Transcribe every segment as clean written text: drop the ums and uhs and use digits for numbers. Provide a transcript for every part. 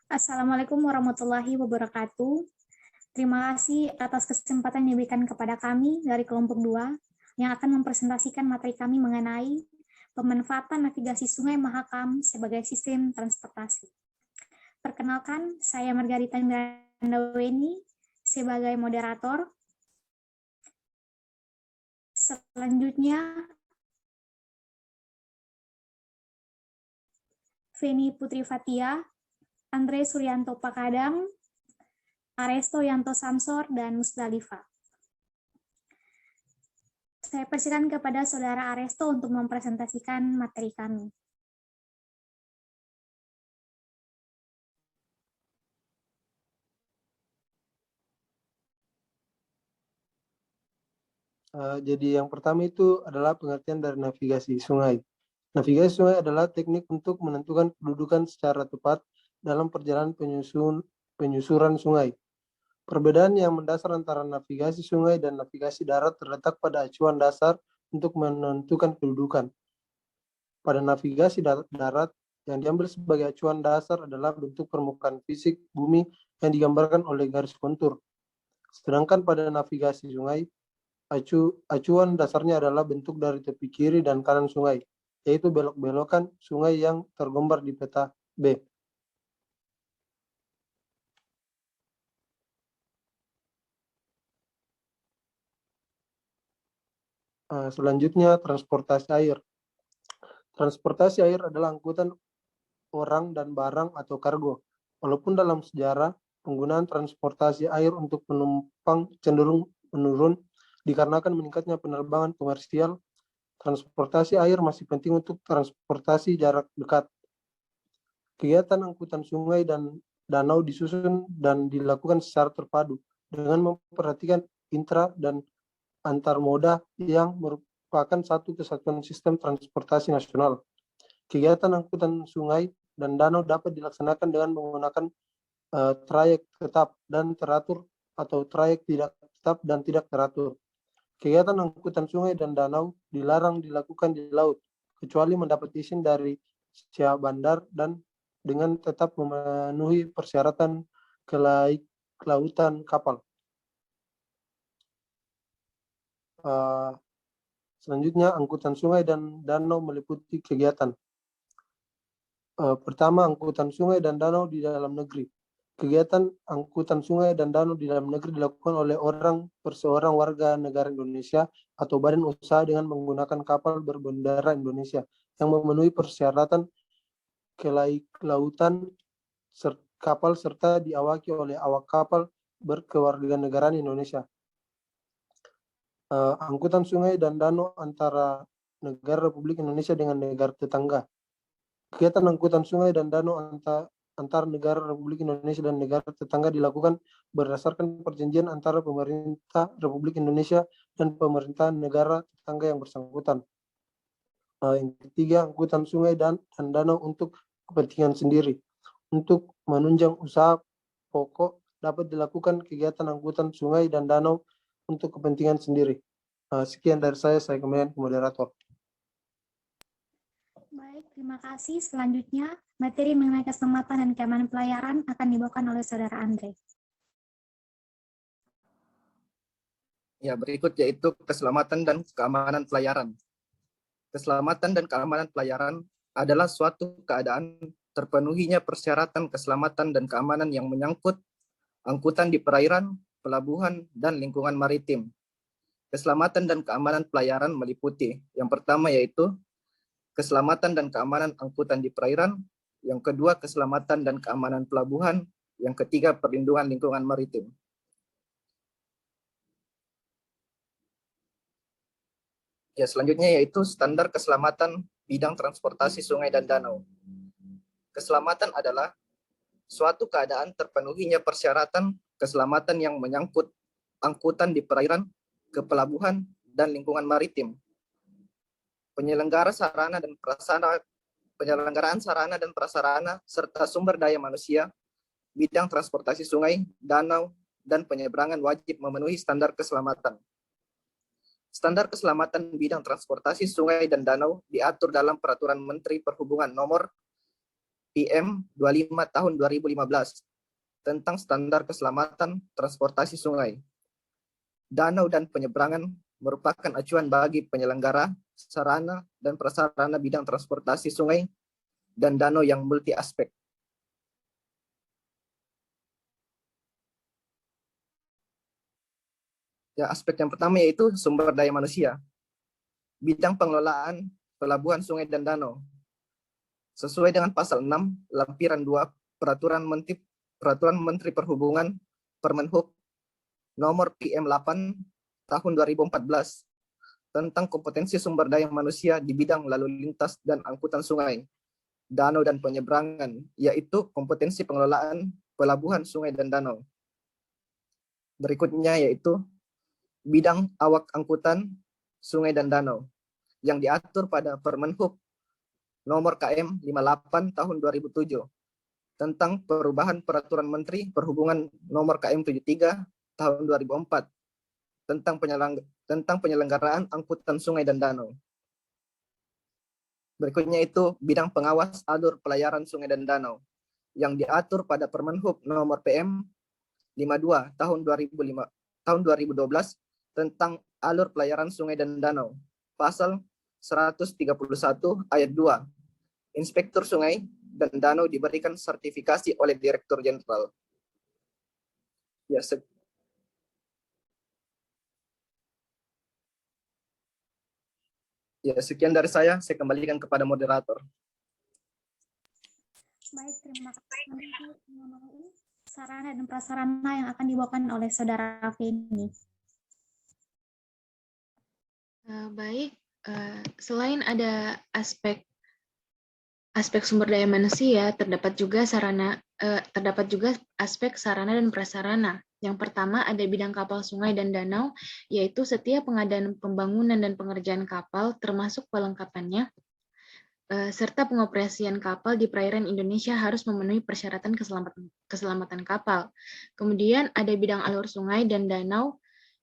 Assalamualaikum warahmatullahi wabarakatuh. Terima kasih atas kesempatan yang diberikan kepada kami dari kelompok 2 yang akan mempresentasikan materi kami mengenai pemanfaatan navigasi Sungai Mahakam sebagai sistem transportasi. Perkenalkan, saya Margarita Mirandaweni sebagai moderator. Selanjutnya, Feni Putri Fatia, Andre Suryanto Pakadang, Aresto Yanto Samsor, dan Musdalifah. Saya persilakan kepada Saudara Aresto untuk mempresentasikan materi kami. Jadi yang pertama itu adalah pengertian dari navigasi sungai. Navigasi sungai adalah teknik untuk menentukan kedudukan secara tepat dalam perjalanan penyusuran sungai. Perbedaan yang mendasar antara navigasi sungai dan navigasi darat terletak pada acuan dasar untuk menentukan kedudukan. Pada navigasi darat, yang diambil sebagai acuan dasar adalah bentuk permukaan fisik bumi yang digambarkan oleh garis kontur. Sedangkan pada navigasi sungai, acuan dasarnya adalah bentuk dari tepi kiri dan kanan sungai, yaitu belok-belokan sungai yang tergambar di peta B. Selanjutnya, transportasi air. Transportasi air adalah angkutan orang dan barang atau kargo. Walaupun dalam sejarah, penggunaan transportasi air untuk penumpang cenderung menurun dikarenakan meningkatnya penerbangan komersial, transportasi air masih penting untuk transportasi jarak dekat. Kegiatan angkutan sungai dan danau disusun dan dilakukan secara terpadu dengan memperhatikan intra dan antar moda yang merupakan satu kesatuan sistem transportasi nasional. Kegiatan angkutan sungai dan danau dapat dilaksanakan dengan menggunakan trayek tetap dan teratur atau trayek tidak tetap dan tidak teratur. Kegiatan angkutan sungai dan danau dilarang dilakukan di laut, kecuali mendapat izin dari Syah Bandar dan dengan tetap memenuhi persyaratan kelautan kapal. Selanjutnya, angkutan sungai dan danau meliputi kegiatan. Pertama, angkutan sungai dan danau di dalam negeri. Kegiatan angkutan sungai dan danau di dalam negeri dilakukan oleh orang perseorang warga negara Indonesia atau badan usaha dengan menggunakan kapal berbendera Indonesia yang memenuhi persyaratan kelautan kapal serta diawaki oleh awak kapal berkewarganegaraan Indonesia. Angkutan sungai dan danau antara negara Republik Indonesia dengan negara tetangga. Kegiatan angkutan sungai dan danau antar negara Republik Indonesia dan negara tetangga dilakukan berdasarkan perjanjian antara pemerintah Republik Indonesia dan pemerintah negara tetangga yang bersangkutan. Yang ketiga, angkutan sungai dan danau untuk kepentingan sendiri. Untuk menunjang usaha pokok dapat dilakukan kegiatan angkutan sungai dan danau untuk kepentingan sendiri. Sekian dari saya kembalikan ke moderator. Baik, terima kasih. Selanjutnya, materi mengenai keselamatan dan keamanan pelayaran akan dibawakan oleh Saudara Andre. Ya, berikut yaitu keselamatan dan keamanan pelayaran. Keselamatan dan keamanan pelayaran adalah suatu keadaan terpenuhinya persyaratan keselamatan dan keamanan yang menyangkut angkutan di perairan, pelabuhan, dan lingkungan maritim. Keselamatan dan keamanan pelayaran meliputi yang pertama yaitu keselamatan dan keamanan angkutan di perairan, yang kedua keselamatan dan keamanan pelabuhan, yang ketiga perlindungan lingkungan maritim. Ya, selanjutnya yaitu standar keselamatan bidang transportasi sungai dan danau. Keselamatan adalah suatu keadaan terpenuhinya persyaratan keselamatan yang menyangkut angkutan di perairan, ke pelabuhan, dan lingkungan maritim. Penyelenggaraan sarana dan prasarana serta sumber daya manusia, bidang transportasi sungai, danau, dan penyeberangan wajib memenuhi standar keselamatan. Standar keselamatan bidang transportasi sungai dan danau diatur dalam Peraturan Menteri Perhubungan Nomor PM 25 tahun 2015 tentang standar keselamatan transportasi sungai. Danau dan penyeberangan merupakan acuan bagi penyelenggara sarana dan prasarana bidang transportasi sungai dan danau yang multi aspek. Ya, aspek yang pertama yaitu sumber daya manusia. Bidang pengelolaan pelabuhan sungai dan danau. Sesuai dengan pasal 6 lampiran 2 Peraturan Menteri Perhubungan Permenhub nomor PM 8 tahun 2014 tentang kompetensi sumber daya manusia di bidang lalu lintas dan angkutan sungai, danau dan penyeberangan, yaitu kompetensi pengelolaan pelabuhan sungai dan danau. Berikutnya yaitu bidang awak angkutan sungai dan danau yang diatur pada Permenhub nomor KM 58 tahun 2007 tentang perubahan Peraturan Menteri Perhubungan nomor KM 73 tahun 2004 tentang penyelenggaraan angkutan sungai dan danau. Berikutnya itu bidang pengawas alur pelayaran sungai dan danau yang diatur pada Permenhub nomor PM 52 tahun 2012 tentang alur pelayaran sungai dan danau. Pasal 131 ayat 2. Inspektur sungai dan danau diberikan sertifikasi oleh Direktur Jenderal. Sekian dari saya kembalikan kepada moderator. Baik, terima kasih. Sarana dan prasarana yang akan dibawakan oleh Saudara Feni. Baik, selain ada aspek sumber daya manusia, terdapat juga aspek sarana dan prasarana. Yang pertama ada bidang kapal sungai dan danau, yaitu setiap pengadaan pembangunan dan pengerjaan kapal, termasuk pelengkapannya, serta pengoperasian kapal di perairan Indonesia harus memenuhi persyaratan keselamatan kapal. Kemudian ada bidang alur sungai dan danau,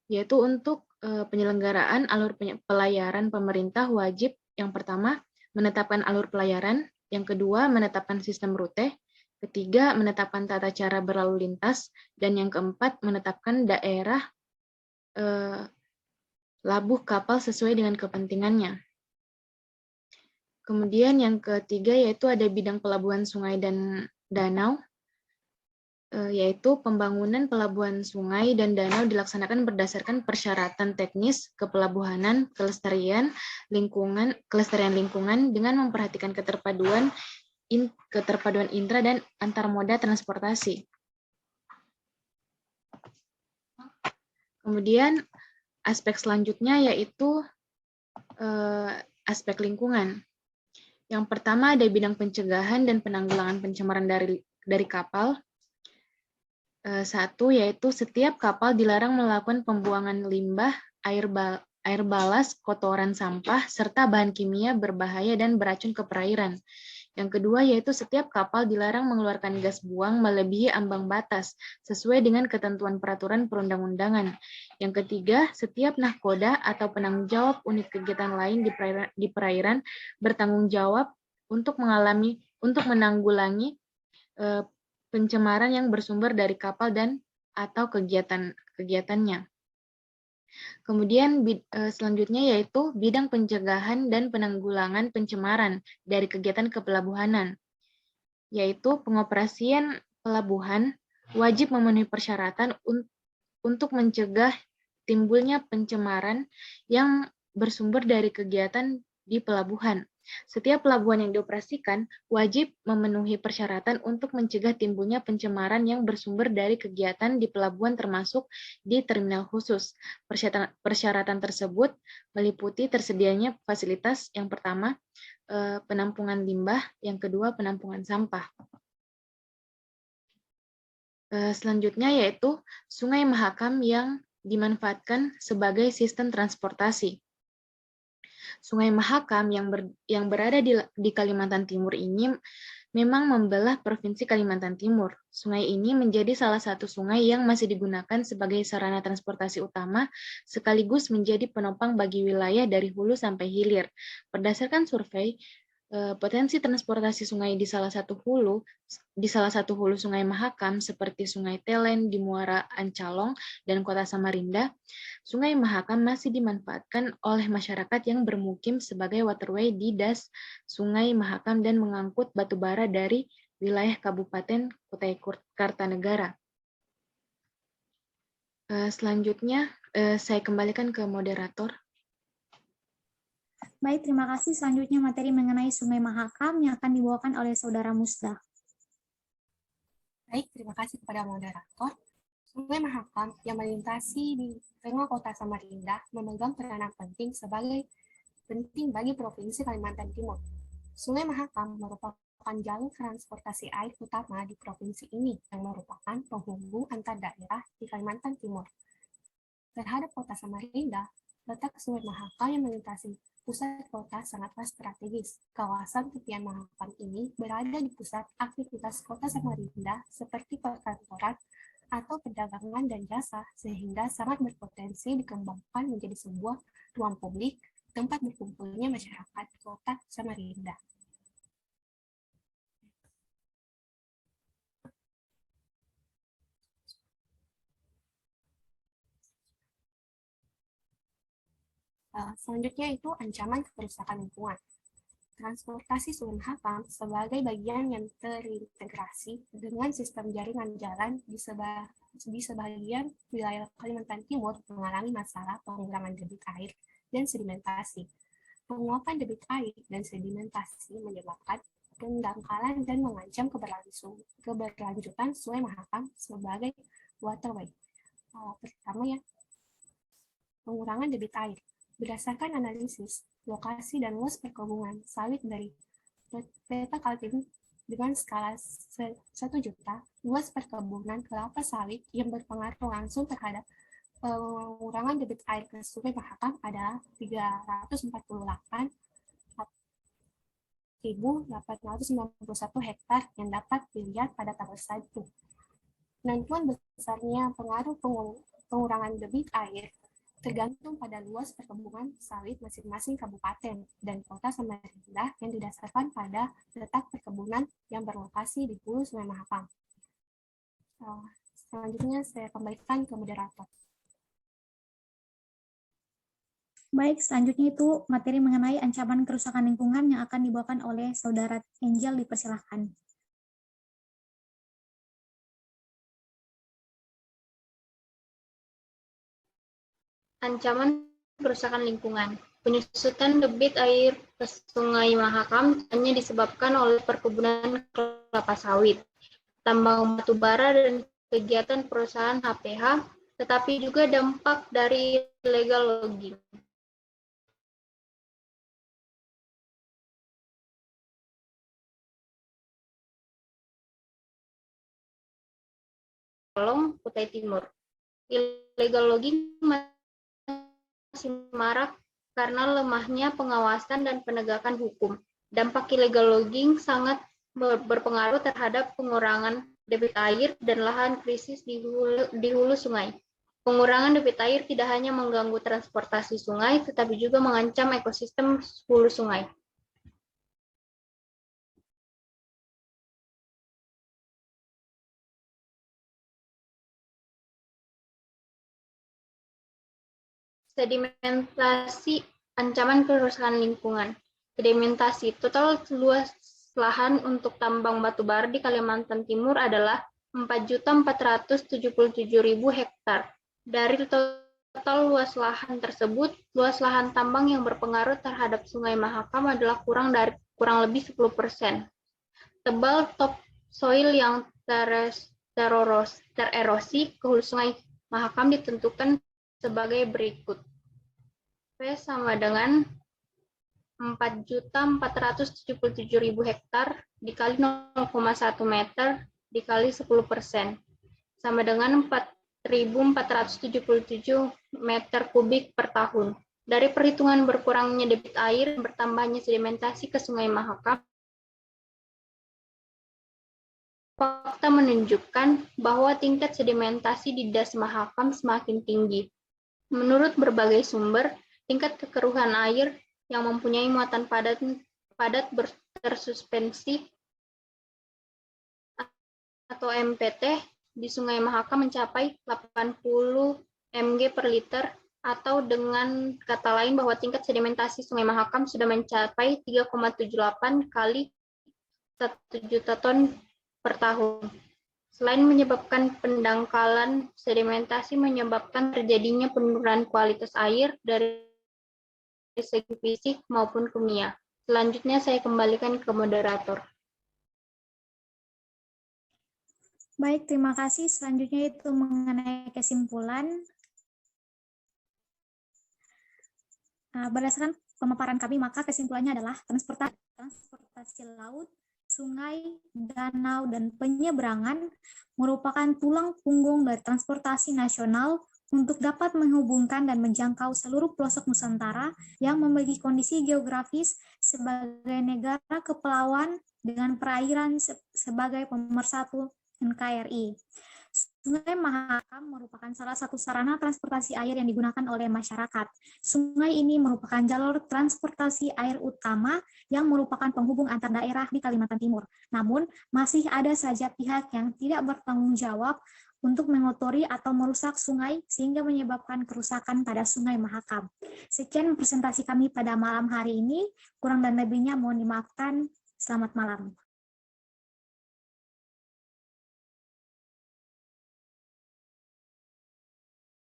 yaitu untuk penyelenggaraan alur pelayaran pemerintah wajib yang pertama menetapkan alur pelayaran, yang kedua menetapkan sistem rute, ketiga menetapkan tata cara berlalu lintas, dan yang keempat menetapkan daerah labuh kapal sesuai dengan kepentingannya. Kemudian yang ketiga yaitu ada bidang pelabuhan sungai dan danau, yaitu pembangunan pelabuhan sungai dan danau dilaksanakan berdasarkan persyaratan teknis, kepelabuhanan, kelestarian lingkungan dengan memperhatikan keterpaduan intra dan antar moda transportasi. Kemudian aspek selanjutnya yaitu aspek lingkungan. Yang pertama ada bidang pencegahan dan penanggulangan pencemaran dari kapal. Satu, yaitu setiap kapal dilarang melakukan pembuangan limbah, air balas, kotoran sampah, serta bahan kimia berbahaya dan beracun ke perairan. Yang kedua, yaitu setiap kapal dilarang mengeluarkan gas buang melebihi ambang batas, sesuai dengan ketentuan peraturan perundang-undangan. Yang ketiga, setiap nahkoda atau penanggung jawab unit kegiatan lain di perairan bertanggung jawab untuk menanggulangi pencemaran yang bersumber dari kapal dan atau kegiatannya. Kemudian selanjutnya yaitu bidang pencegahan dan penanggulangan pencemaran dari kegiatan kepelabuhanan, yaitu pengoperasian pelabuhan wajib memenuhi persyaratan untuk mencegah timbulnya pencemaran yang bersumber dari kegiatan di pelabuhan. Setiap pelabuhan yang dioperasikan wajib memenuhi persyaratan untuk mencegah timbulnya pencemaran yang bersumber dari kegiatan di pelabuhan termasuk di terminal khusus. Persyaratan tersebut meliputi tersedianya fasilitas yang pertama, penampungan limbah, yang kedua penampungan sampah. Selanjutnya yaitu Sungai Mahakam yang dimanfaatkan sebagai sistem transportasi. Sungai Mahakam yang berada di Kalimantan Timur ini memang membelah Provinsi Kalimantan Timur. Sungai ini menjadi salah satu sungai yang masih digunakan sebagai sarana transportasi utama, sekaligus menjadi penopang bagi wilayah dari hulu sampai hilir. Berdasarkan survei, Potensi transportasi sungai di salah satu hulu Sungai Mahakam seperti Sungai Telen di Muara Ancalong dan Kota Samarinda, Sungai Mahakam masih dimanfaatkan oleh masyarakat yang bermukim sebagai waterway di das Sungai Mahakam dan mengangkut batu bara dari wilayah Kabupaten Kutai Kartanegara. Selanjutnya, saya kembalikan ke moderator. Baik, terima kasih. Selanjutnya materi mengenai Sungai Mahakam yang akan dibawakan oleh Saudara Musda. Baik, terima kasih kepada moderator. Sungai Mahakam yang melintasi di tengah kota Samarinda memegang peranan penting bagi Provinsi Kalimantan Timur. Sungai Mahakam merupakan jalur transportasi air utama di provinsi ini yang merupakan penghubung antar daerah di Kalimantan Timur. Terhadap kota Samarinda, letak Sungai Mahakam yang melintasi pusat kota sangatlah strategis. Kawasan tepian Mahakam ini berada di pusat aktivitas kota Samarinda seperti perkantoran atau perdagangan dan jasa, sehingga sangat berpotensi dikembangkan menjadi sebuah ruang publik tempat berkumpulnya masyarakat kota Samarinda. Selanjutnya itu ancaman kerusakan lingkungan. Transportasi Sungai Mahakam sebagai bagian yang terintegrasi dengan sistem jaringan jalan di sebagian wilayah Kalimantan Timur mengalami masalah pengurangan debit air dan sedimentasi. Penguapan debit air dan sedimentasi menyebabkan pendangkalan dan mengancam keberlanjutan Sungai Mahakam sebagai waterway. Pertama ya, pengurangan debit air. Berdasarkan analisis lokasi dan luas perkebunan sawit dari peta Kaltim dengan skala 1 juta, luas perkebunan kelapa sawit yang berpengaruh langsung terhadap pengurangan debit air ke Sungai Mahakam adalah 348.891 hektar yang dapat dilihat pada tabel 1. Penentuan besarnya pengaruh pengurangan debit air tergantung pada luas perkebunan sawit masing-masing kabupaten dan kota Samarinda yang didasarkan pada letak perkebunan yang berlokasi di hulu Sungai Mahakam. Selanjutnya saya kembalikan ke moderator. Baik, selanjutnya itu materi mengenai ancaman kerusakan lingkungan yang akan dibawakan oleh Saudara Angel, dipersilahkan. Ancaman kerusakan lingkungan. Penyusutan debit air ke Sungai Mahakam hanya disebabkan oleh perkebunan kelapa sawit, tambang batu bara, dan kegiatan perusahaan HPH, tetapi juga dampak dari illegal logging. Kutai Timur. Illegal logging masih marak karena lemahnya pengawasan dan penegakan hukum. Dampak illegal logging sangat berpengaruh terhadap pengurangan debit air dan lahan krisis di hulu sungai. Pengurangan debit air tidak hanya mengganggu transportasi sungai, tetapi juga mengancam ekosistem hulu sungai. Sedimentasi, ancaman kerusakan lingkungan. Sedimentasi, total luas lahan untuk tambang batu bara di Kalimantan Timur adalah 4.477.000 hektar. Dari total luas lahan tersebut, luas lahan tambang yang berpengaruh terhadap Sungai Mahakam adalah kurang lebih 10%. Tebal topsoil yang tererosi ke hulu Sungai Mahakam ditentukan sebagai berikut. P sama dengan 4.477.000 hektar dikali 0,1 meter dikali 10%, sama dengan 4.477 meter kubik per tahun. Dari perhitungan berkurangnya debit air dan bertambahnya sedimentasi ke Sungai Mahakam, fakta menunjukkan bahwa tingkat sedimentasi di das Mahakam semakin tinggi. Menurut berbagai sumber, tingkat kekeruhan air yang mempunyai muatan padat tersuspensi atau MPT di Sungai Mahakam mencapai 80 mg per liter, atau dengan kata lain bahwa tingkat sedimentasi Sungai Mahakam sudah mencapai 3,78 kali 1 juta ton per tahun. Selain menyebabkan pendangkalan, sedimentasi menyebabkan terjadinya penurunan kualitas air dari segi fisik maupun kimia. Selanjutnya saya kembalikan ke moderator. Baik, terima kasih. Selanjutnya itu mengenai kesimpulan. Berdasarkan pemaparan kami, maka kesimpulannya adalah transportasi laut, sungai, danau, dan penyeberangan merupakan tulang punggung dari transportasi nasional untuk dapat menghubungkan dan menjangkau seluruh pelosok Nusantara yang memiliki kondisi geografis sebagai negara kepulauan dengan perairan sebagai pemersatu NKRI. Sungai Mahakam merupakan salah satu sarana transportasi air yang digunakan oleh masyarakat. Sungai ini merupakan jalur transportasi air utama yang merupakan penghubung antar daerah di Kalimantan Timur. Namun, masih ada saja pihak yang tidak bertanggung jawab untuk mengotori atau merusak sungai sehingga menyebabkan kerusakan pada Sungai Mahakam. Sekian presentasi kami pada malam hari ini. Kurang dan lebihnya mohon dimaafkan. Selamat malam.